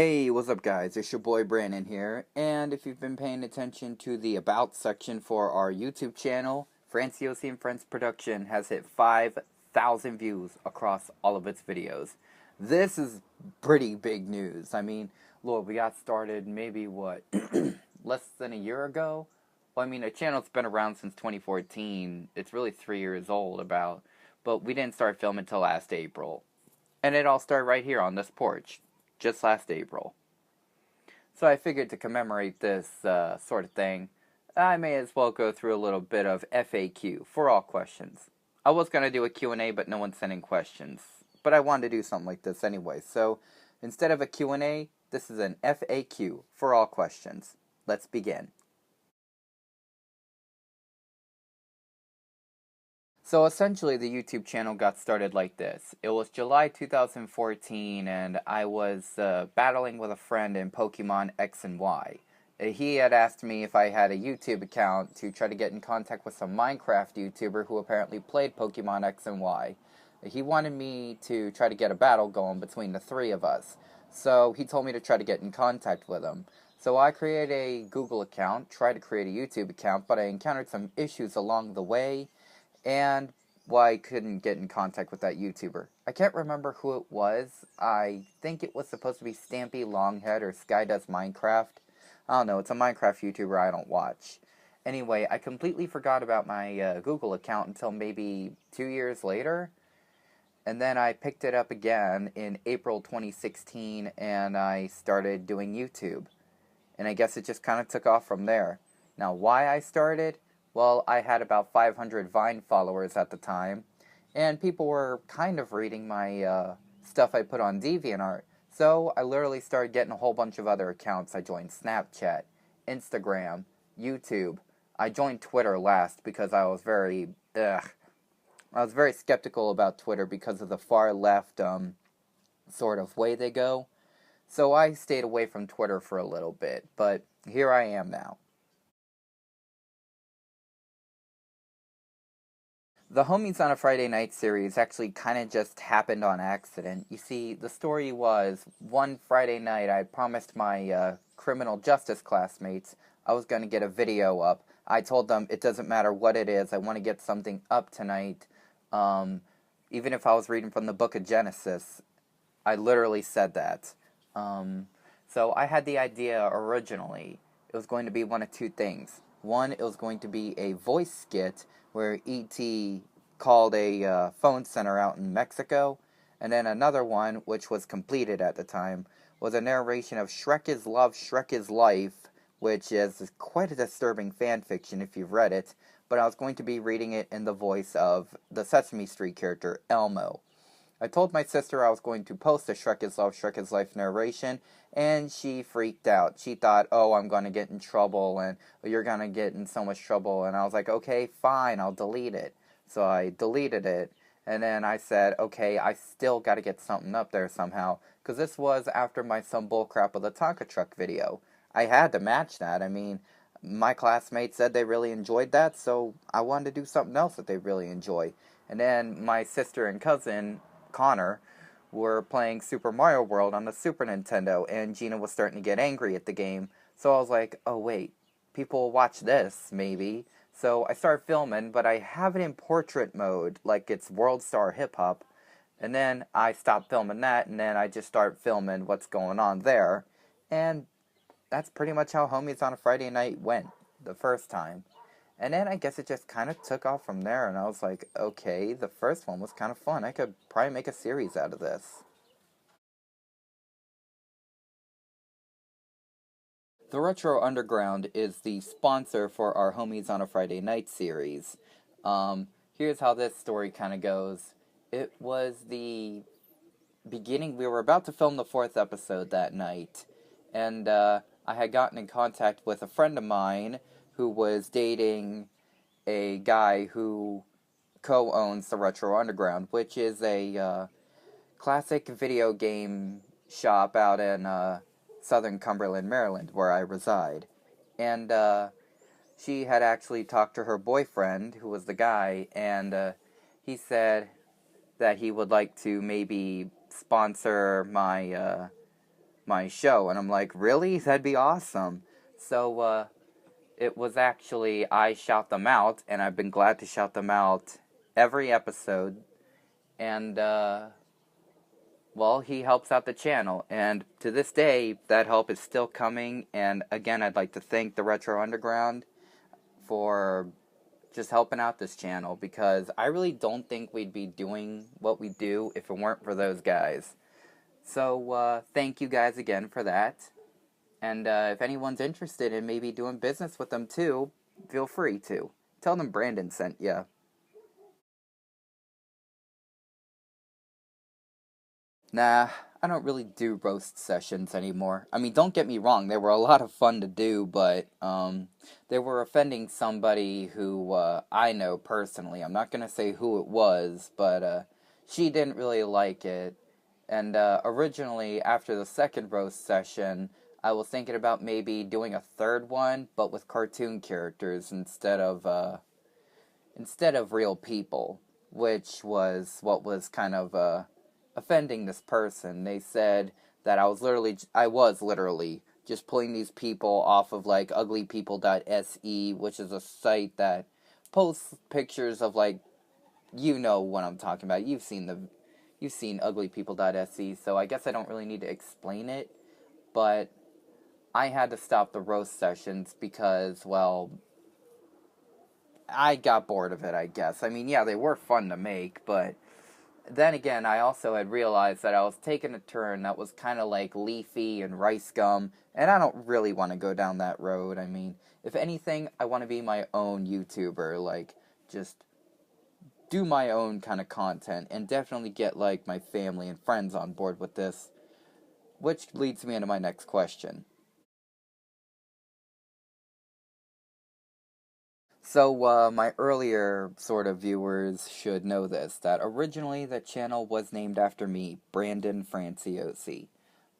Hey, what's up guys? It's your boy Brandon here, and if you've been paying attention to the About section for our YouTube channel, Franciosi and Friends Production has hit 5,000 views across all of its videos. This is pretty big news. I mean, Lord, we got started maybe, less than a year ago? Well, I mean, the channel's been around since 2014. It's really 3 years old but we didn't start filming until last April. And it all started right here on this porch, just last April. So I figured to commemorate this sort of thing, I may as well go through a little bit of FAQ for all questions. I was going to do a Q&A, but no one sent in questions. But I wanted to do something like this anyway. So instead of a Q&A, this is an FAQ for all questions. Let's begin. So essentially the YouTube channel got started like this. It was July 2014 and I was battling with a friend in Pokemon X and Y. He had asked me if I had a YouTube account to try to get in contact with some Minecraft YouTuber who apparently played Pokemon X and Y. He wanted me to try to get a battle going between the three of us. So he told me to try to get in contact with him. So I created a Google account, tried to create a YouTube account, but I encountered some issues along the way. And why I couldn't get in contact with that YouTuber. I can't remember who it was. I think it was supposed to be Stampy Longhead or Sky Does Minecraft. I don't know, it's a Minecraft YouTuber I don't watch. Anyway, I completely forgot about my Google account until maybe 2 years later. And then I picked it up again in April 2016 and I started doing YouTube. And I guess it just kind of took off from there. Now, why I started? Well, I had about 500 Vine followers at the time, and people were kind of reading my stuff I put on DeviantArt, so I literally started getting a whole bunch of other accounts. I joined Snapchat, Instagram, YouTube. I joined Twitter last because I was very skeptical about Twitter because of the far left sort of way they go, so I stayed away from Twitter for a little bit, but here I am now. The Homies on a Friday Night series actually kind of just happened on accident. You see, the story was, one Friday night I promised my criminal justice classmates I was going to get a video up. I told them it doesn't matter what it is, I want to get something up tonight. Even if I was reading from the book of Genesis, I literally said that. So I had the idea originally. It was going to be one of two things. One, it was going to be a voice skit where E.T. called a phone center out in Mexico, and then another one, which was completed at the time, was a narration of Shrek is Love, Shrek is Life, which is quite a disturbing fan fiction if you've read it, but I was going to be reading it in the voice of the Sesame Street character, Elmo. I told my sister I was going to post a Shrek is Love, Shrek is Life narration, and she freaked out. She thought, oh, I'm going to get in trouble, and you're going to get in so much trouble. And I was like, okay, fine, I'll delete it. So I deleted it, and then I said, okay, I still got to get something up there somehow, because this was after my Some Bullcrap with a Tonka Truck video. I had to match that. I mean, my classmates said they really enjoyed that, so I wanted to do something else that they really enjoy. And then my sister and cousin, Connor, were playing Super Mario World on the Super Nintendo, and Gina was starting to get angry at the game. So I was like, oh wait, people will watch this, maybe. So I started filming, but I have it in portrait mode, like it's World Star Hip Hop. And then I stopped filming that, and then I just started filming what's going on there. And that's pretty much how Homies on a Friday Night went the first time. And then I guess it just kind of took off from there, and I was like, okay, the first one was kind of fun. I could probably make a series out of this. The Retro Underground is the sponsor for our Homies on a Friday Night series. Here's how this story kind of goes. It was the beginning, we were about to film the 4th episode that night, and I had gotten in contact with a friend of mine who was dating a guy who co-owns the Retro Underground, which is a classic video game shop out in southern Cumberland, Maryland, where I reside. And she had actually talked to her boyfriend, who was the guy, and he said that he would like to maybe sponsor my my show. And I'm like, really? That'd be awesome. So, it was actually, I shout them out, and I've been glad to shout them out every episode. And, well, he helps out the channel. And to this day, that help is still coming. And again, I'd like to thank the Retro Underground for just helping out this channel, because I really don't think we'd be doing what we do if it weren't for those guys. So, thank you guys again for that. And if anyone's interested in maybe doing business with them too, feel free to. Tell them Brandon sent ya. Nah, I don't really do roast sessions anymore. I mean, don't get me wrong, they were a lot of fun to do, but they were offending somebody who I know personally. I'm not gonna say who it was, but she didn't really like it. And originally, after the second roast session, I was thinking about maybe doing a third one, but with cartoon characters instead of real people, which was what was kind of offending this person. They said that I was literally just pulling these people off of like uglypeople.se, which is a site that posts pictures of like, you know what I'm talking about. You've seen uglypeople.se, so I guess I don't really need to explain it, but I had to stop the roast sessions because, well, I got bored of it, I guess. I mean, yeah, they were fun to make, but then again, I also had realized that I was taking a turn that was kind of like Leafy and Rice Gum, and I don't really want to go down that road. I mean, if anything, I want to be my own YouTuber, like, just do my own kind of content, and definitely get, like, my family and friends on board with this, which leads me into my next question. So, my earlier sort of viewers should know this, that originally the channel was named after me, Brandon Franciosi.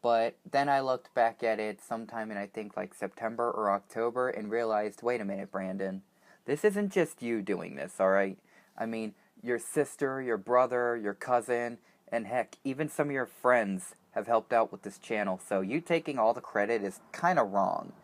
But then I looked back at it sometime in, I think, like September or October, and realized, wait a minute, Brandon, this isn't just you doing this, alright? I mean, your sister, your brother, your cousin, and heck, even some of your friends have helped out with this channel, so you taking all the credit is kind of wrong.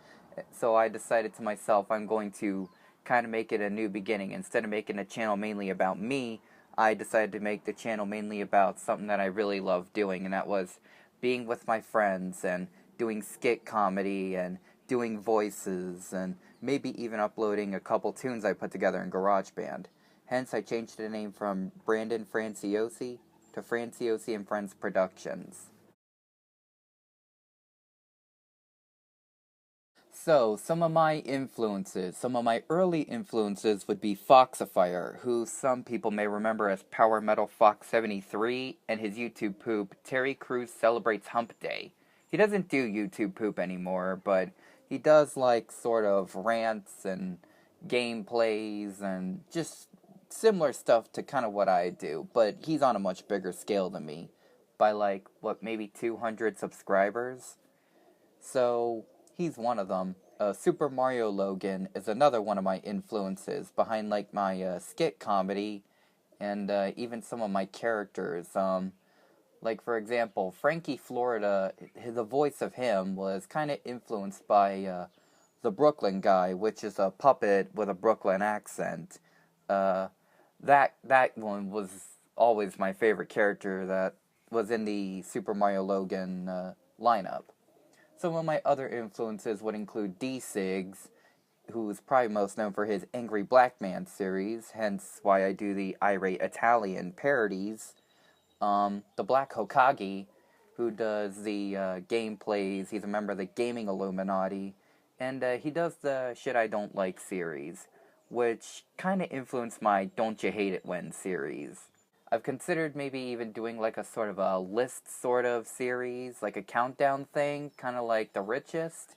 So I decided to myself, I'm going to kind of make it a new beginning. Instead of making a channel mainly about me, I decided to make the channel mainly about something that I really love doing, and that was being with my friends and doing skit comedy and doing voices and maybe even uploading a couple tunes I put together in GarageBand. Hence, I changed the name from Brandon Franciosi to Franciosi and Friends Productions. So, some of my early influences would be Foxifier, who some people may remember as Power Metal Fox 73, and his YouTube poop, Terry Crews Celebrates Hump Day. He doesn't do YouTube poop anymore, but he does like sort of rants and gameplays and just similar stuff to kind of what I do, but he's on a much bigger scale than me by like, what, maybe 200 subscribers? So he's one of them. Super Mario Logan is another one of my influences behind like my skit comedy and even some of my characters. Like for example, Frankie Florida, the voice of him was kind of influenced by the Brooklyn guy, which is a puppet with a Brooklyn accent. Uh, that one was always my favorite character that was in the Super Mario Logan lineup. Some of my other influences would include D-Sigs, who is probably most known for his Angry Black Man series, hence why I do the Irate Italian parodies. The Black Hokage, who does the gameplays, he's a member of the Gaming Illuminati, and he does the Shit I Don't Like series, which kind of influenced my Don't You Hate It When series. I've considered maybe even doing like a sort of a list sort of series, like a countdown thing, kind of like The Richest,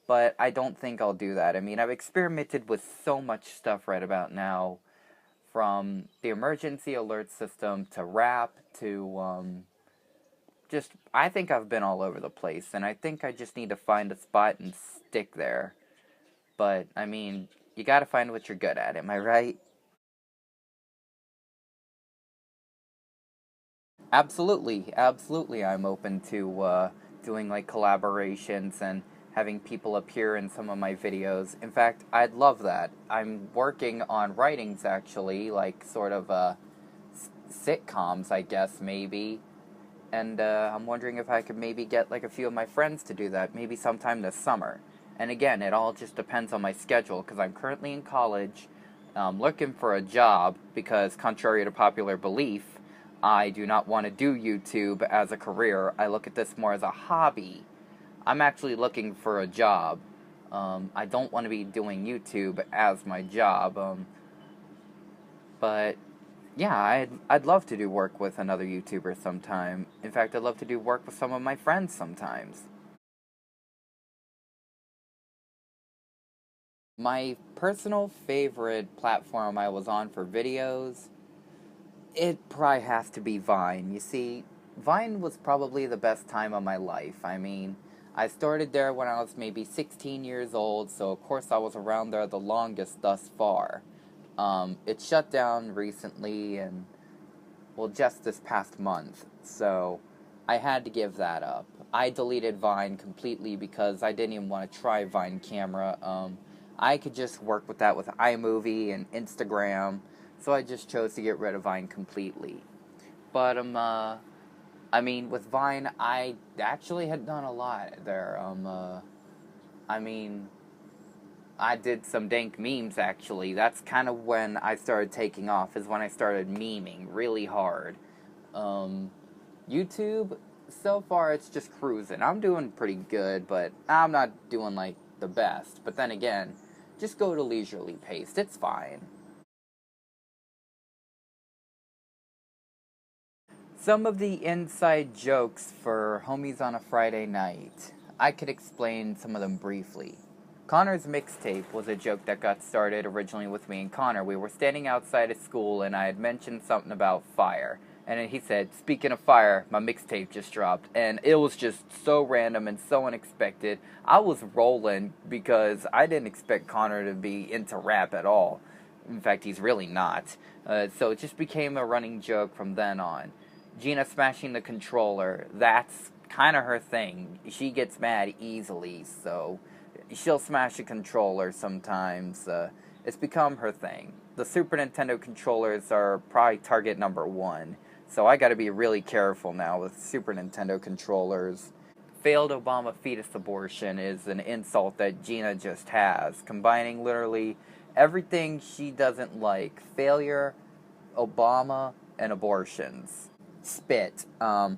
but I don't think I'll do that. I mean, I've experimented with so much stuff right about now, from the emergency alert system to rap to just, I think I've been all over the place, and I think I just need to find a spot and stick there. But, I mean, you gotta find what you're good at, am I right? Absolutely, absolutely. I'm open to doing like collaborations and having people appear in some of my videos. In fact, I'd love that. I'm working on writings actually, like sort of sitcoms, I guess, maybe. And I'm wondering if I could maybe get like a few of my friends to do that, maybe sometime this summer. And again, it all just depends on my schedule, because I'm currently in college, looking for a job, because contrary to popular belief, I do not want to do YouTube as a career. I look at this more as a hobby. I'm actually looking for a job. I don't want to be doing YouTube as my job. But yeah, I'd love to do work with another YouTuber sometime. In fact, I'd love to do work with some of my friends sometimes. My personal favorite platform I was on for videos, it probably has to be Vine. You see, Vine was probably the best time of my life. I mean, I started there when I was maybe 16 years old, so of course I was around there the longest thus far. It shut down recently, and, well, just this past month, so I had to give that up. I deleted Vine completely because I didn't even want to try Vine camera. I could just work with that with iMovie and Instagram, so I just chose to get rid of Vine completely. But, I mean, with Vine, I actually had done a lot there. I mean, I did some dank memes, actually. That's kind of when I started taking off, is when I started memeing really hard. YouTube, so far, it's just cruising. I'm doing pretty good, but I'm not doing, like, the best. But then again, just go to leisurely pace. It's fine. Some of the inside jokes for Homies on a Friday Night. I could explain some of them briefly. Connor's mixtape was a joke that got started originally with me and Connor. We were standing outside of school and I had mentioned something about fire. And then he said, "Speaking of fire, my mixtape just dropped." And it was just so random and so unexpected. I was rolling because I didn't expect Connor to be into rap at all. In fact, he's really not. So it just became a running joke from then on. Gina smashing the controller, that's kind of her thing. She gets mad easily, so she'll smash a controller sometimes. It's become her thing. The Super Nintendo controllers are probably target number one, so I gotta be really careful now with Super Nintendo controllers. Failed Obama fetus abortion is an insult that Gina just has, combining literally everything she doesn't like. Failure, Obama, and abortions. Spit.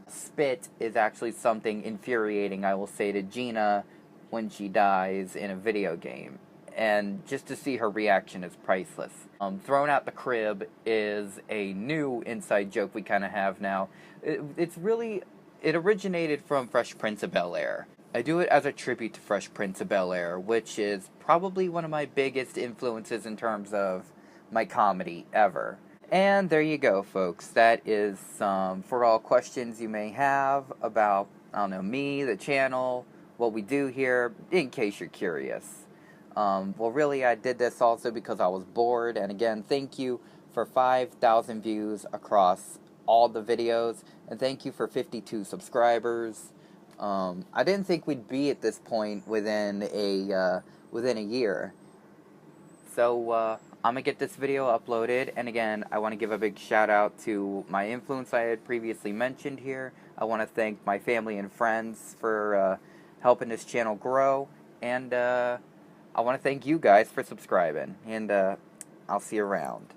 Spit is actually something infuriating, I will say, to Gina when she dies in a video game. And just to see her reaction is priceless. Thrown out the crib is a new inside joke we kind of have now. It originated from Fresh Prince of Bel-Air. I do it as a tribute to Fresh Prince of Bel-Air, which is probably one of my biggest influences in terms of my comedy ever. And there you go, folks. That is for all questions you may have about, I don't know, me, the channel, what we do here, in case you're curious. Well, really, I did this also because I was bored. And again, thank you for 5,000 views across all the videos. And thank you for 52 subscribers. I didn't think we'd be at this point within a year. So, I'm going to get this video uploaded, and again, I want to give a big shout out to my influence I had previously mentioned here. I want to thank my family and friends for helping this channel grow, and I want to thank you guys for subscribing, and I'll see you around.